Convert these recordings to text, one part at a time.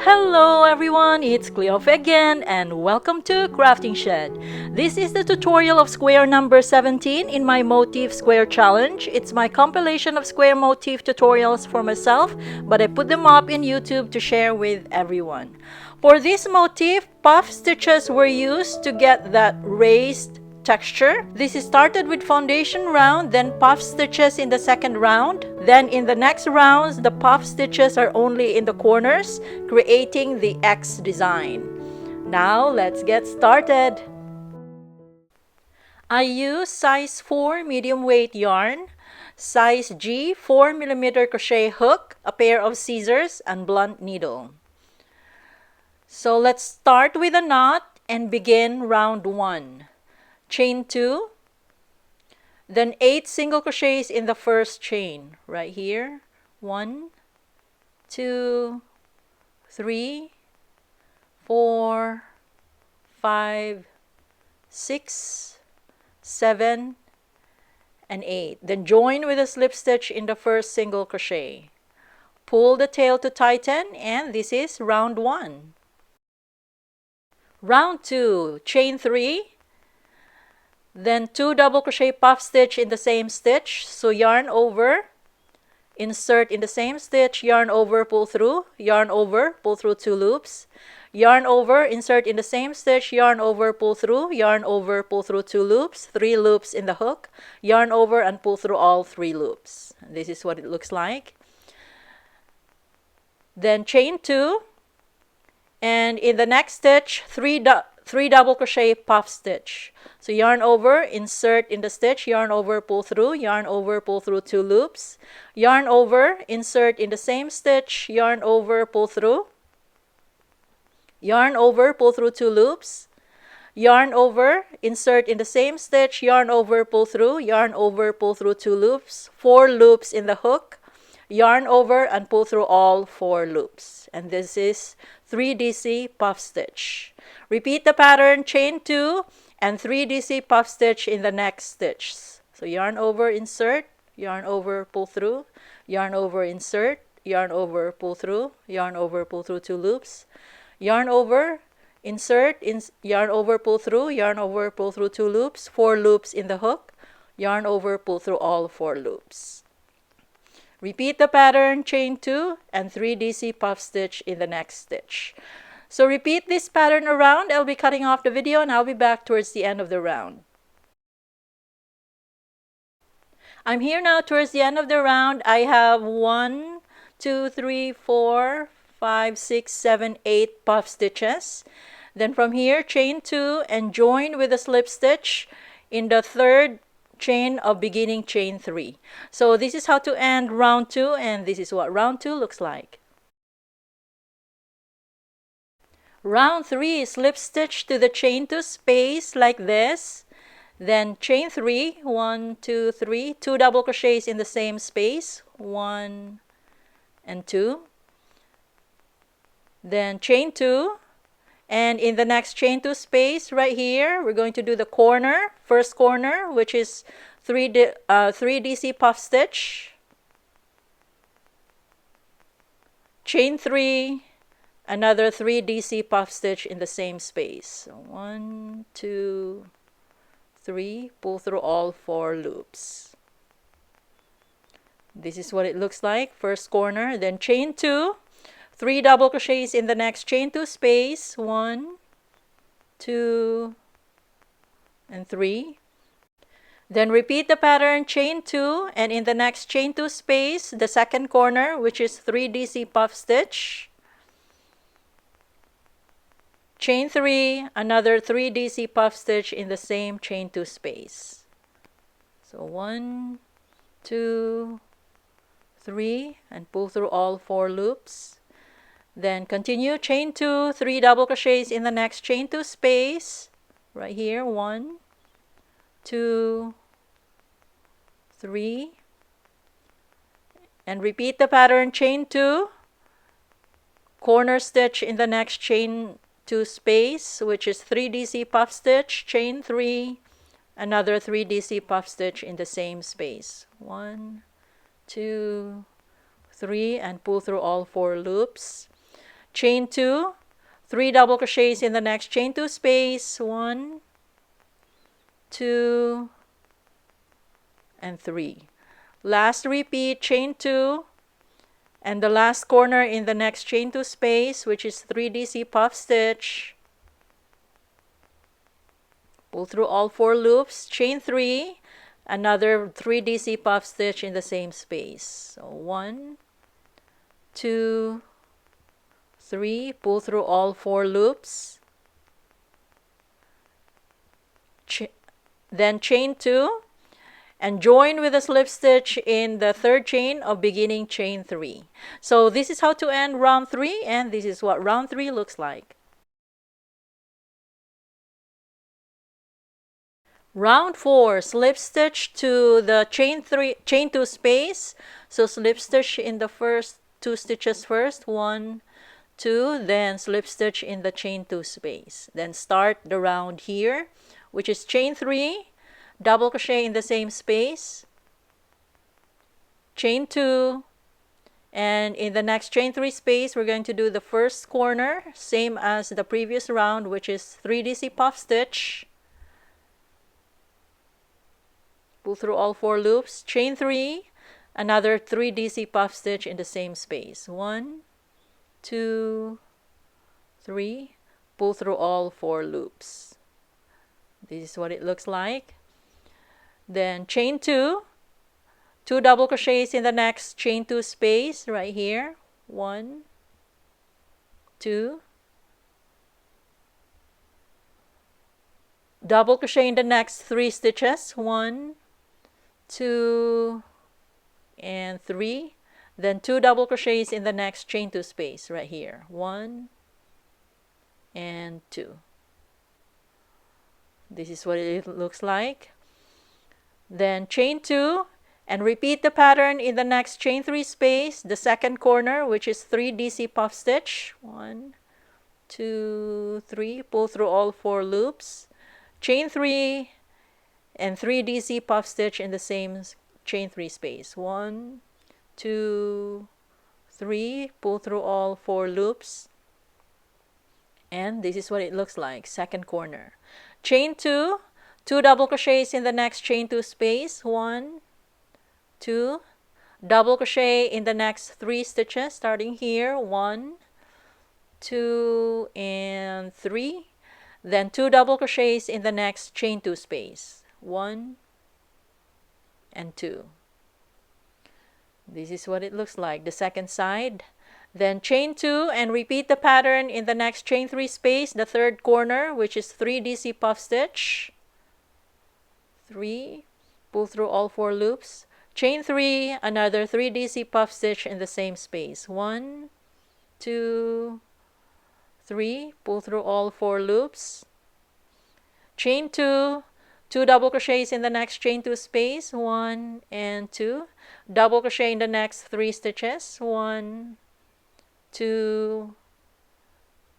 Hello everyone, it's Cleof again and welcome to Crafting Shed. This is the tutorial of square number 17 in my motif square challenge. It's my compilation of square motif tutorials for myself, but I put them up in YouTube to share with everyone. For this motif, puff stitches were used to get that raised texture. This is started with foundation round, then puff stitches in the second round. Then in the next rounds, the puff stitches are only in the corners, creating the X design. Now let's get started. I use size 4 medium weight yarn, size G 4mm crochet hook, a pair of scissors, and blunt needle. So let's start with a knot and begin round 1. Chain 2, then 8 single crochets in the first chain right here. 1, 2, 3, 4, 5, 6, 7, and 8. Then join with a slip stitch in the first single crochet. Pull the tail to tighten, and this is round 1. Round 2, chain 3, then 2 double crochet puff stitch in the same stitch. So yarn over, insert in the same stitch, yarn over, pull through, yarn over, pull through 2 loops, yarn over, insert in the same stitch, yarn over, pull through, yarn over, pull through 2 loops, 3 loops in the hook, yarn over and pull through all 3 loops. This is what it looks like. Then chain 2, and in the next stitch, 3 double crochet puff stitch. So yarn over, insert in the stitch, yarn over, pull through, yarn over, pull through 2 loops, yarn over, insert in the same stitch, yarn over, pull through, yarn over, pull through 2 loops, yarn over, insert in the same stitch, yarn over, pull through, yarn over, pull through 2 loops, 4 loops in the hook, yarn over and pull through all 4 loops. And this is 3DC puff stitch. Repeat the pattern, chain 2 and 3DC puff stitch in the next stitch. So yarn over, insert, yarn over, pull through, yarn over, insert, yarn over, pull through, yarn over, pull through 2 loops, yarn over, insert, yarn over, pull through, yarn over, pull through 2 loops, 4 loops in the hook, yarn over, pull through all 4 loops. Repeat the pattern, chain 2 and 3DC puff stitch in the next stitch. So repeat this pattern around. I'll be cutting off the video and I'll be back towards the end of the round. I'm here now towards the end of the round. I have 1, 2, 3, 4, 5, 6, 7, 8 puff stitches. Then from here, chain 2 and join with a slip stitch in the third chain of beginning chain 3. So this is how to end round 2, and this is what round 2 looks like. Round 3, slip stitch to the chain 2 space like this. Then chain 3, 1, 2, 3, 2 double crochets in the same space, 1 and 2. Then chain 2, and in the next chain 2 space right here, we're going to do the corner, first corner, which is 3 DC puff stitch, chain 3, another 3 DC puff stitch in the same space. So 1, 2, 3, pull through all 4 loops. This is what it looks like, first corner. Then chain 2, 3 double crochets in the next chain 2 space, 1, 2, and 3. Then repeat the pattern, chain 2, and in the next chain 2 space, the second corner, which is 3 DC puff stitch, chain 3, another 3 DC puff stitch in the same chain 2 space. So 1, 2, 3, and pull through all 4 loops. Then continue, chain 2, 3 double crochets in the next chain 2 space, right here, 1, 2, 3, and repeat the pattern, chain 2, corner stitch in the next chain 2 space, which is 3 DC puff stitch, chain 3, another 3 DC puff stitch in the same space, 1, 2, 3, and pull through all 4 loops. chain 2, 3 double crochets in the next chain 2 space, 1, 2, and 3. Last repeat, chain 2, and the last corner in the next chain 2 space, which is 3 DC puff stitch. Pull through all 4 loops, chain 3, another 3 DC puff stitch in the same space. So 1, 2, 3, pull through all 4 loops. Then chain 2 and join with a slip stitch in the third chain of beginning chain 3. So this is how to end round 3, and this is what round 3 looks like. Round 4, slip stitch to the chain 2 space. So slip stitch in the first 2 stitches first, 1, 2, then slip stitch in the chain 2 space. Then start the round here, which is chain 3, double crochet in the same space, chain 2, and in the next chain 3 space we're going to do the first corner, same as the previous round, which is 3 DC puff stitch. Pull through all 4 loops, chain 3, another 3 DC puff stitch in the same space, 1, 2, 3, pull through all 4 loops. This is what it looks like. Then chain 2, 2 double crochets in the next chain 2 space right here, 1, 2, double crochet in the next 3 stitches, 1, 2, and 3, then 2 double crochets in the next chain 2 space right here, 1 and 2. This is what it looks like. Then chain 2 and repeat the pattern in the next chain 3 space, the second corner, which is 3 DC puff stitch, 1, 2, 3, pull through all 4 loops, chain 3, and 3 DC puff stitch in the same chain 3 space, 1, 2, 3, pull through all 4 loops, and this is what it looks like, second corner. Chain 2, 2 double crochets in the next chain 2 space, 1, 2, double crochet in the next 3 stitches starting here, 1, 2, and 3, then 2 double crochets in the next chain 2 space, 1 and 2. This is what it looks like, the second side. Then chain 2 and repeat the pattern in the next chain 3 space, the third corner, which is 3 DC puff stitch, 3, pull through all 4 loops, chain 3, another 3 DC puff stitch in the same space, 1, 2, 3, pull through all 4 loops, chain 2, 2 double crochets in the next chain 2 space, 1 and 2, double crochet in the next 3 stitches, 1, 2,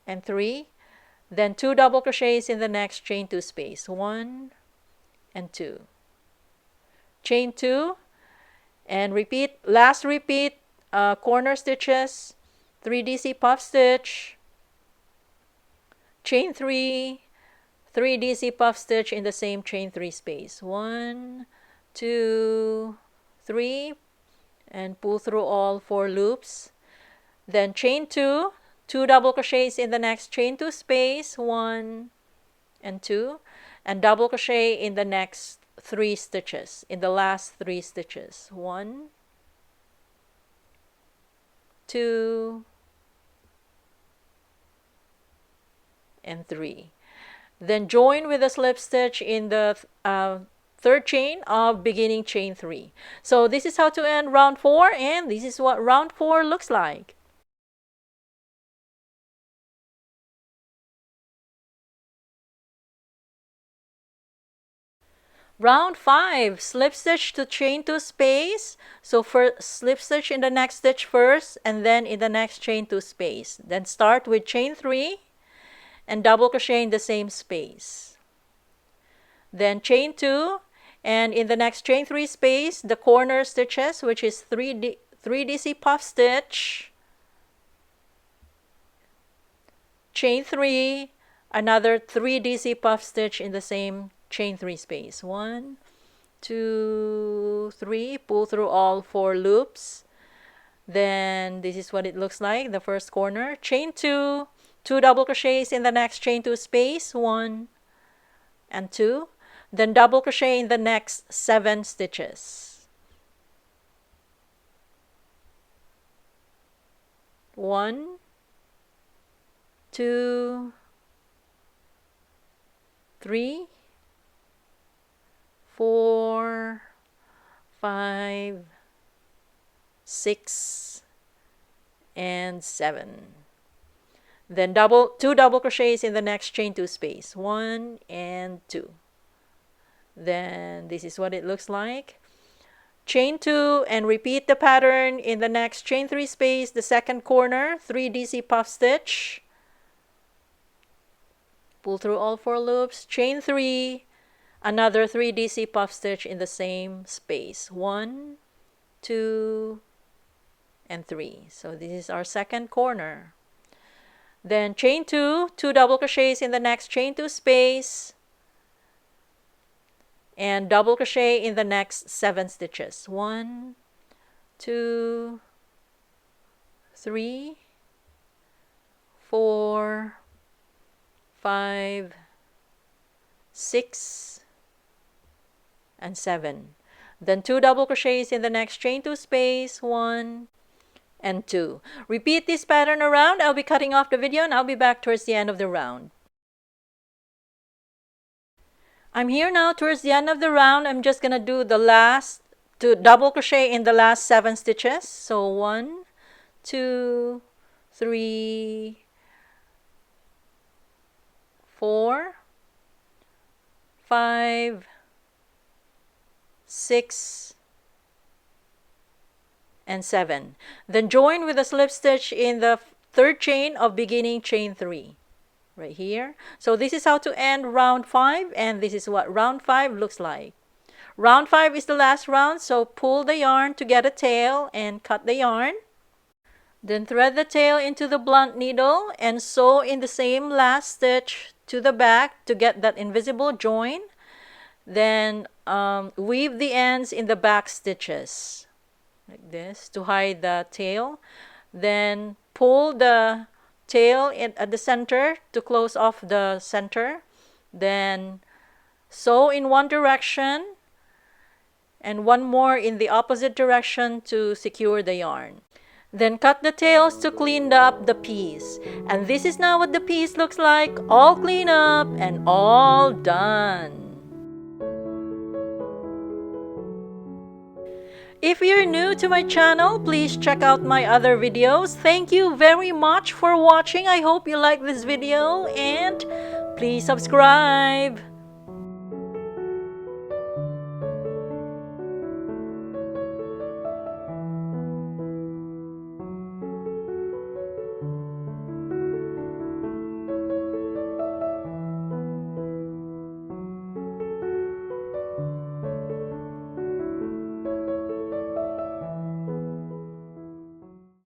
and 3, then 2 double crochets in the next chain 2 space, 1 and 2, chain 2, and repeat, last repeat, corner stitches, 3 DC puff stitch, chain 3, 3 DC puff stitch in the same chain 3 space, 1, 2, 3, and pull through all 4 loops, then chain 2, 2 double crochets in the next chain 2 space, 1 and 2, and double crochet in the next 3 stitches, in the last 3 stitches, 1, 2, and 3. Then join with a slip stitch in the third chain of beginning chain 3. So this is how to end round 4, and this is what round 4 looks like. Round 5, slip stitch to chain 2 space. So first slip stitch in the next stitch first, and then in the next chain 2 space. Then start with chain 3 and double crochet in the same space. Then chain 2, and in the next chain 3 space, the corner stitches, which is 3 DC puff stitch, chain 3, another 3 DC puff stitch in the same chain 3 space. 1, 2, 3, pull through all 4 loops. Then this is what it looks like, the first corner. Chain 2, 2 double crochets in the next chain 2 space, 1 and 2. Then double crochet in the next 7 stitches. 1, 2, 3, 4, 5, 6, and 7. Then 2 double crochets in the next chain 2 space, 1 and 2. Then this is what it looks like. Chain 2 and repeat the pattern in the next chain 3 space, the second corner, 3 DC puff stitch. Pull through all 4 loops, chain 3, another 3 DC puff stitch in the same space, 1, 2, and 3. So this is our second corner. Then chain 2, 2 double crochets in the next chain 2 space, and double crochet in the next 7 stitches. 1, 2, 3, 4, 5, 6, and 7. Then 2 double crochets in the next chain 2 space, 1 and 2. Repeat this pattern around. I'll be cutting off the video and I'll be back towards the end of the round. I'm here now towards the end of the round. I'm just gonna do the last to double crochet in the last 7 stitches. So 1, 2, 3, 4, 5, 6, and 7. Then join with a slip stitch in the third chain of beginning chain 3 right here. So this is how to end round 5, and this is what round 5 looks like. Round 5 is the last round, so pull the yarn to get a tail and cut the yarn. Then thread the tail into the blunt needle and sew in the same last stitch to the back to get that invisible join. Then weave the ends in the back stitches like this to hide the tail. Then pull the tail at the center to close off the center. Then sew in one direction and one more in the opposite direction to secure the yarn. Then cut the tails to clean up the piece. And this is now what the piece looks like, all clean up and all done. If you're new to my channel, please check out my other videos. Thank you very much for watching. I hope you like this video and please subscribe.